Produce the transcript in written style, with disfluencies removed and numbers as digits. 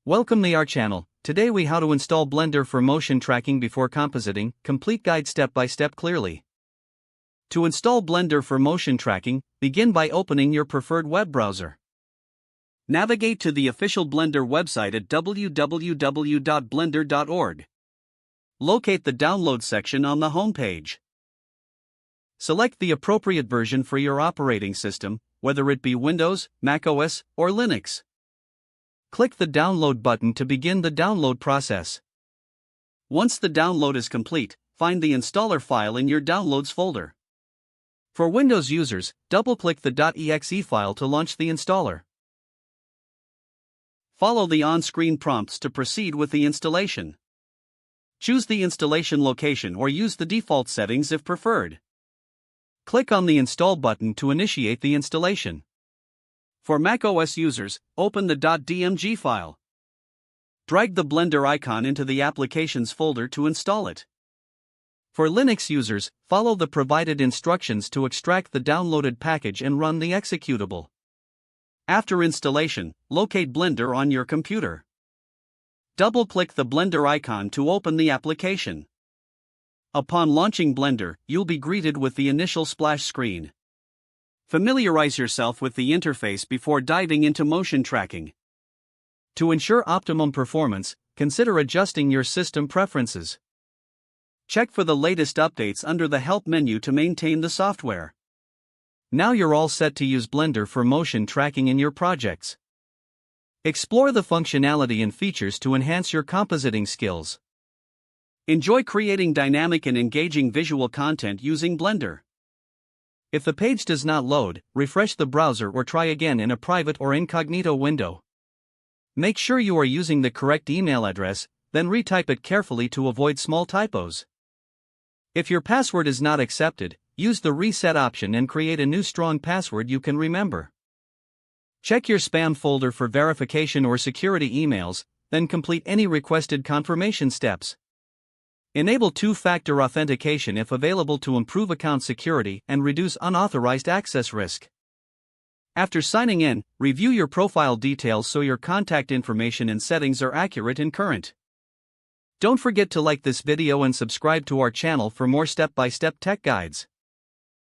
Welcome to our channel. Today we how to install Blender for motion tracking before compositing, complete guide step by step clearly. To install Blender for motion tracking, begin by opening your preferred web browser. Navigate to the official Blender website at www.blender.org. Locate the download section on the home page. Select the appropriate version for your operating system, whether it be Windows, macOS, or Linux. Click the download button to begin the download process. Once the download is complete, find the installer file in your Downloads folder. For Windows users, double-click the .exe file to launch the installer. Follow the on-screen prompts to proceed with the installation. Choose the installation location or use the default settings if preferred. Click on the Install button to initiate the installation. For macOS users, open the .dmg file. Drag the Blender icon into the Applications folder to install it. For Linux users, follow the provided instructions to extract the downloaded package and run the executable. After installation, locate Blender on your computer. Double-click the Blender icon to open the application. Upon launching Blender, you'll be greeted with the initial splash screen. Familiarize yourself with the interface before diving into motion tracking. To ensure optimum performance, consider adjusting your system preferences. Check for the latest updates under the Help menu to maintain the software. Now you're all set to use Blender for motion tracking in your projects. Explore the functionality and features to enhance your compositing skills. Enjoy creating dynamic and engaging visual content using Blender. If the page does not load, refresh the browser or try again in a private or incognito window. Make sure you are using the correct email address, then retype it carefully to avoid small typos. If your password is not accepted, use the reset option and create a new strong password you can remember. Check your spam folder for verification or security emails, then complete any requested confirmation steps. Enable two-factor authentication if available to improve account security and reduce unauthorized access risk. After signing in, review your profile details so your contact information and settings are accurate and current. Don't forget to like this video and subscribe to our channel for more step-by-step tech guides.